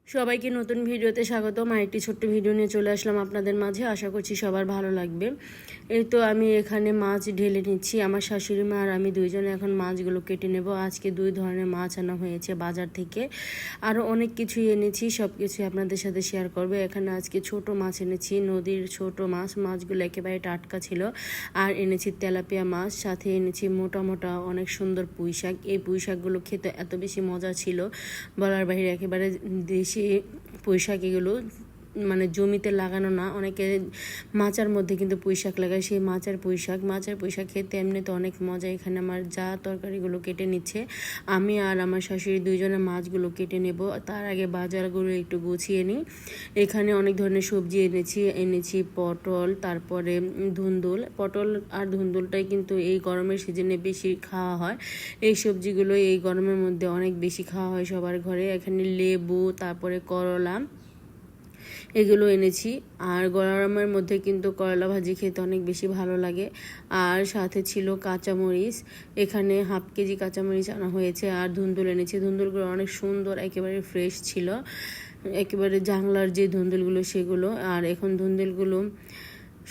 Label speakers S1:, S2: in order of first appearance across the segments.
S1: সবাইকে নতুন ভিডিওতে স্বাগতম। আরেকটি ছোট্ট ভিডিও নিয়ে চলে আসলাম আপনাদের মাঝে। আশা করছি সবার ভালো লাগবে। এই তো আমি এখানে মাছ ঢেলে নিচ্ছি। আমার শাশুড়ি মা আর আমি দুইজনে এখন মাছগুলো কেটে নেব। আজকে দুই ধরনের মাছ আনা হয়েছে বাজার থেকে। আরও অনেক কিছুই এনেছি, সব কিছুই আপনাদের সাথে শেয়ার করবো। এখানে আজকে ছোট মাছ এনেছি, নদীর ছোট মাছ। মাছগুলো একেবারে টাটকা ছিল। আর এনেছি তেলাপিয়া মাছ, সাথে এনেছি মোটা মোটা অনেক সুন্দর পুঁই শাক। এই পুঁই শাকগুলো খেতে এত বেশি মজা ছিল বলার বাইরে। একেবারে দেশি পুঁই শাক, এগুলো মানে জমিতে লাগানো না, অনেকে মাচার মধ্যে কিন্তু পুঁই শাক লাগায়, সেই মাচার পুঁই শাক খেতে এমনিতে অনেক মজা। এখানে আমার যা তরকারিগুলো কেটে নিচ্ছে, আমি আর আমার শাশুড়ি দুইজনে মাছগুলো কেটে নেব। তার আগে বাজারগুলো একটু গুছিয়ে নিই। এখানে অনেক ধরনের সবজি এনেছি পটল, তারপরে ধুন্দুল। পটল আর ধুন্দুলটাই কিন্তু এই গরমের সিজনে বেশি খাওয়া হয়। এই সবজিগুলো এই গরমের মধ্যে অনেক বেশি খাওয়া হয় সবার ঘরে। এখানে লেবু, তারপরে করলা, এগুলো এনেছি। আর গরমের মধ্যে কিন্তু করলা ভাজি খেতে অনেক বেশি ভালো লাগে। আর সাথে ছিল কাঁচামরিচ, এখানে হাফ কেজি কাঁচামরিচ আনা হয়েছে। আর ধুন্দুল এনেছি, ধুন্দুলগুলো অনেক সুন্দর, একেবারে ফ্রেশ ছিল, একেবারে জাংলার যে ধুন্দুলগুলো সেগুলো। আর এখন ধুন্দুলগুলো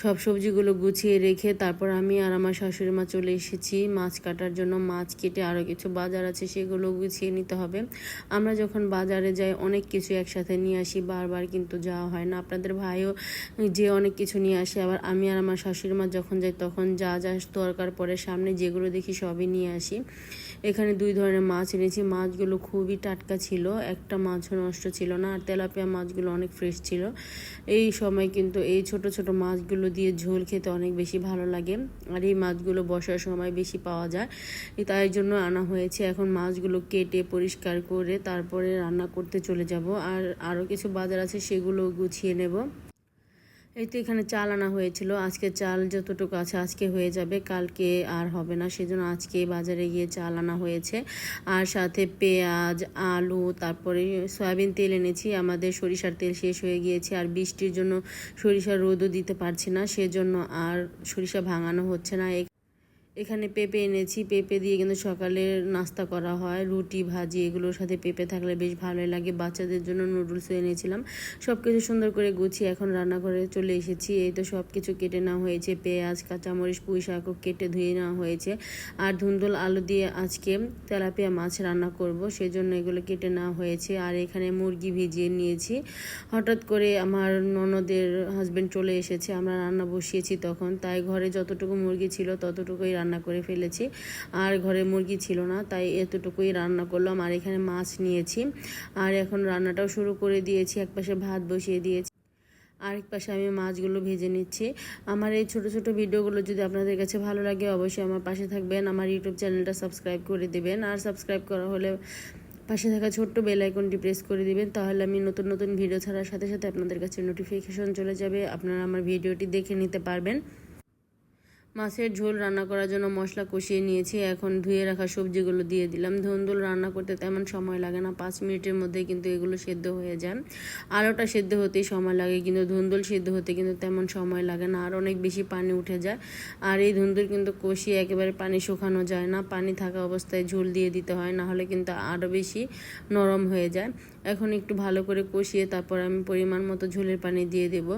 S1: সব সবজিগুলো গুছিয়ে রেখে তারপর আমি আর আমার শাশুড়ি মা চলে এসেছি মাছ কাটার জন্য। মাছ কেটে আরও কিছু বাজার আছে, সেগুলো গুছিয়ে নিতে হবে। আমরা যখন বাজারে যাই অনেক কিছু একসাথে নিয়ে আসি, বারবার কিন্তু যাওয়া হয় না। আপনাদের ভাইও যে অনেক কিছু নিয়ে আসে, আবার আমি আর আমার শাশুড়ি মা যখন যাই তখন যা যা দরকার পড়ে সামনে যেগুলো দেখি সবই নিয়ে আসি। এখানে দুই ধরনের মাছ এনেছি। মাছগুলো খুবই টাটকা ছিল, একটা মাছও নষ্ট ছিল না। আর তেলাপিয়া মাছগুলো অনেক ফ্রেশ ছিল। এই সময় কিন্তু এই ছোট ছোট মাছগুলো দিয়ে ঝোল খেতে অনেক বেশি ভালো লাগে। আর এই মাছগুলো বর্ষার সময় বেশি পাওয়া যায়, তাই জন্য আনা হয়েছে। এখন মাছগুলো কেটে পরিষ্কার করে তারপরে রান্না করতে চলে যাব। আর আরও কিছু বাজার আছে, সেগুলো গুছিয়ে নেব। এই তো এখানে চাল আনা হয়েছিল। আজকে চাল যতটুকু আছে আজকে হয়ে যাবে, কালকে আর হবে না, সেজন্য আজকে বাজারে গিয়ে চাল আনা হয়েছে। আর সাথে পেঁয়াজ, আলু, তারপরে সয়াবিন তেল এনেছি। আমাদের সরিষার তেল শেষ হয়ে গিয়েছে, আর বৃষ্টির জন্য সরিষার রোদও দিতে পারছি না, সেজন্য আর সরিষা ভাঙানো হচ্ছে না। এখানে পেঁপে এনেছি, পেঁপে দিয়ে কিন্তু সকালে নাস্তা করা হয়, রুটি ভাজি এগুলোর সাথে পেঁপে থাকলে বেশ ভালোই লাগে। বাচ্চাদের জন্য নুডলসও এনেছিলাম। সব কিছু সুন্দর করে গুছিয়ে এখন রান্নাঘরে চলে এসেছি। এই তো সব কিছু কেটে নেওয়া হয়েছে, পেঁয়াজ, কাঁচামরিচ, পুঁই শাকও কেটে ধুয়ে নেওয়া হয়েছে। আর ধুন্দুল আলু দিয়ে আজকে তেলাপিয়া মাছ রান্না করব, সেজন্য এগুলো কেটে নেওয়া হয়েছে। আর এখানে মুরগি ভিজিয়ে নিয়েছি। হঠাৎ করে আমার ননদের হাজব্যান্ড চলে এসেছে, আমরা রান্না বসিয়েছি তখন, তাই ঘরে যতটুকু মুরগি ছিল ততটুকুই রান্না করে ফেলেছি। আর ঘরে মুরগি ছিল না, তাই এতটুকুই রান্না করলাম। আর এখানে মাছ নিয়েছি, আর এখন রান্নাটাও শুরু করে দিয়েছি। একপাশে ভাত বসিয়ে দিয়েছি, আরেক পাশে আমি মাছগুলো ভেজে নিচ্ছি। আমার এই ছোট ছোট ভিডিওগুলো যদি আপনাদের কাছে ভালো লাগে অবশ্যই আমার পাশে থাকবেন, আমার ইউটিউব চ্যানেলটা সাবস্ক্রাইব করে দেবেন। আর সাবস্ক্রাইব করা হলে পাশে থাকা ছোট্ট বেল আইকনটি প্রেস করে দিবেন, তাহলে আমি নতুন নতুন ভিডিও ছাড়ার সাথে সাথে আপনাদের কাছে নোটিফিকেশন চলে যাবে, আপনারা আমার ভিডিওটি দেখে নিতে পারবেন। মাছের ঝোল রান্না করার জন্য মশলা কষিয়ে নিয়েছি। এখন ধুয়ে রাখা সবজিগুলো দিয়ে দিলাম। ধুন্দুল রান্না করতে তেমন সময় লাগে না, 5 মিনিটের মধ্যে কিন্তু এগুলো সেদ্ধ হয়ে যায়। আলুটা সেদ্ধ হতেই সময় লাগে, কিন্তু ধুন্দুল সেদ্ধ হতে কিন্তু তেমন সময় লাগে না, আর অনেক বেশি পানি উঠে যায়। আর এই ধুন্দুল কিন্তু কষিয়ে একেবারে পানি শুকানো যায় না, পানি থাকা অবস্থায় ঝোল দিয়ে দিতে হয়, না হলে কিন্তু আরও বেশি নরম হয়ে যায়। এখন একটু ভালো করে কষিয়ে তারপর আমি পরিমাণ মতো ঝোলের পানি দিয়ে দেব।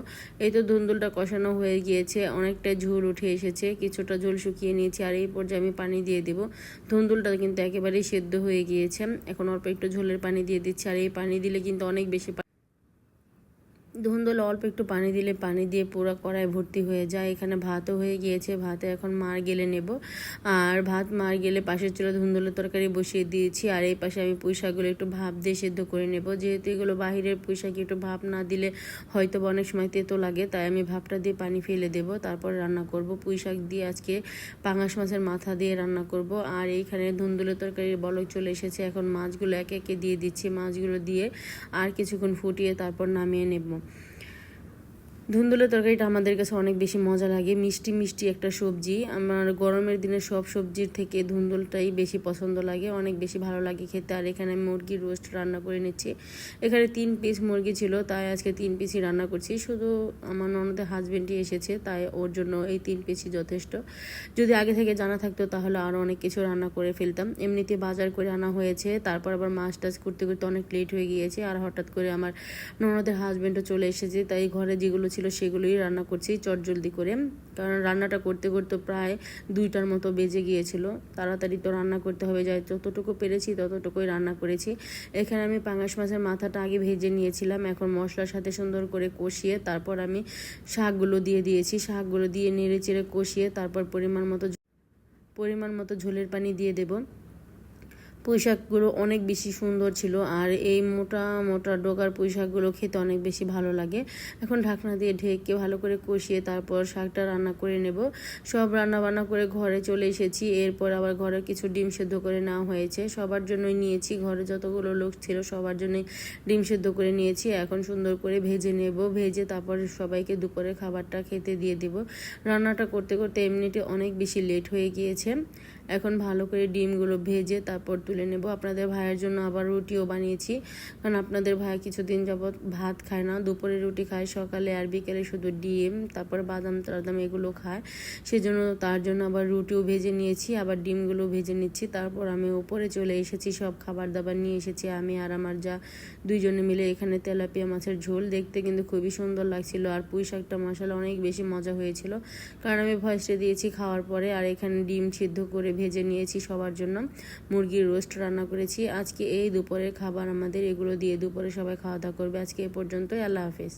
S1: এই তো ধুন্দুলটা কষানো হয়ে গিয়েছে, অনেকটা ঝোল উঠে এসেছে, কিছুটা ঝোল শুকিয়ে নিয়েছি। আর এই পর্যায়ে আমি পানি দিয়ে দেব। ধুন্দুলটা কিন্তু একেবারেই সেদ্ধ হয়ে গিয়েছে, এখন অল্প একটু ঝোলের পানি দিয়ে দিচ্ছি। আর এই পানি দিলে কিন্তু অনেক বেশি ধুন্দুল অল্প একটু পানি দিলে পানি দিয়ে পুরো কড়াই ভর্তি হয়ে যায়। এখানে ভাতও হয়ে গিয়েছে, ভাতে এখন মার গেলে নেব। আর ভাত মার গেলে পাশের চুলা ধুন্দুলের তরকারি বসিয়ে দিয়েছি। আর এই পাশে আমি পুঁই শাকগুলো একটু ভাপ দিয়ে সেদ্ধ করে নেব, যেহেতু এগুলো বাহিরের পুঁই শাক, একটু ভাপ না দিলে হয়তো অনেক সময় তেতো লাগে, তাই আমি ভাপটা দিয়ে পানি ফেলে দেব, তারপর রান্না করব। পুঁই শাক দিয়ে আজকে পাঙাশ মাছের মাথা দিয়ে রান্না করব। আর এইখানে ধুন্দুলের তরকারির বলক চলে এসেছে, এখন মাছগুলো একে একে দিয়ে দিচ্ছি। মাছগুলো দিয়ে আর কিছুক্ষণ ফুটিয়ে তারপর নামিয়ে নেব। ধুন্দুলের তরকারিটা আমাদের কাছে অনেক বেশি মজা লাগে, মিষ্টি মিষ্টি একটা সবজি। আমার গরমের দিনে সব সবজির থেকে ধুন্দুলটাই বেশি পছন্দ লাগে, অনেক বেশি ভালো লাগে খেতে। আর এখানে আমি মুরগির রোস্ট রান্না করে নিচ্ছি। এখানে 3 পিস মুরগি ছিল, তাই আজকে 3 পিসই রান্না করছি। শুধু আমার ননদের হাজবেন্ডই এসেছে, তাই ওর জন্য এই 3 পিসই যথেষ্ট। যদি আগে থেকে জানা থাকতো তাহলে আরও অনেক কিছু রান্না করে ফেলতাম। এমনিতে বাজার করে আনা হয়েছে, তারপর আবার মাছ টাছ করতে করতে অনেক লেট হয়ে গিয়েছে। আর হঠাৎ করে আমার ননদের হাজবেন্ডও চলে এসেছে, তাই ঘরে যেগুলো ছিল সেগুলোই রান্না করছি চটজলদি করে। কারণ রান্নাটা করতে করতে প্রায় 2টার মতো বেজে গিয়েছিল। তাড়াতাড়ি তো রান্না করতে হবে, যাই যতটুকু পেরেছি ততটুকুই রান্না করেছি। এখানে আমি পাঙাশ মাছের মাথাটা আগে ভেজে নিয়েছিলাম, এখন মশলার সাথে সুন্দর করে কষিয়ে তারপর আমি শাকগুলো দিয়ে দিয়েছি। শাকগুলো দিয়ে নেড়ে চেড়ে কষিয়ে তারপর পরিমাণ মতো ঝোলের পানি দিয়ে দেব। পুঁই শাকগুলো অনেক বেশি সুন্দর ছিল, আর এই মোটা মোটা ডোকার পুঁই শাকগুলো খেতে অনেক বেশি ভালো লাগে। এখন ঢাকনা দিয়ে ঢেকে ভালো করে কষিয়ে তারপর শাকটা রান্না করে নেব। সব রান্না বান্না করে ঘরে চলে এসেছি। এরপর আবার ঘরে কিছু ডিম সেদ্ধ করে নেওয়া হয়েছে, সবার জন্যই নিয়েছি। ঘরে যতগুলো লোক ছিল সবার জন্যই ডিম সেদ্ধ করে নিয়েছি। এখন সুন্দর করে ভেজে নেব, ভেজে তারপর সবাইকে দুপুরের খাবারটা খেতে দিয়ে দেব। রান্নাটা করতে করতে এমনিতে অনেক বেশি লেট হয়ে গিয়েছে। এখন ভালো করে ডিমগুলো ভেজে তারপর তুলে নেব। আপনাদের ভাইয়ের জন্য আবার রুটিও বানিয়েছি, কারণ আপনাদের ভাই কিছুদিন যাবৎ ভাত খায় না, দুপুরে রুটি খায়, সকালে আর বিকেলে শুধু ডিম তারপর বাদাম টাদাম এগুলো খায়। সেজন্য তার জন্য আবার রুটিও ভেজে নিয়েছি, আবার ডিমগুলো ভেজে নিচ্ছি। তারপর আমি উপরে চলে এসেছি, সব খাবার দাবার নিয়ে এসেছি। আমি আর আমার যা দুইজনে মিলে এখানে তেলাপিয়া মাছের ঝোল, দেখতে কিন্তু খুবই সুন্দর লাগছিল। আর পুঁই শাকটা মশলা অনেক বেশি মজা হয়েছিল, কারণ আমি ভয়েসটা দিয়েছি খাওয়ার পরে। আর এখানে ডিম সিদ্ধ করে ভেজে নিয়েছি, সবার জন্য মুরগির রোস্ট রান্না করেছি। আজকে এই দুপুরের খাবার আমাদের, এগুলো দিয়ে দুপুরে সবাই খাওয়া দাওয়া করবে। আজকে এ পর্যন্তই, আল্লাহ হাফেজ।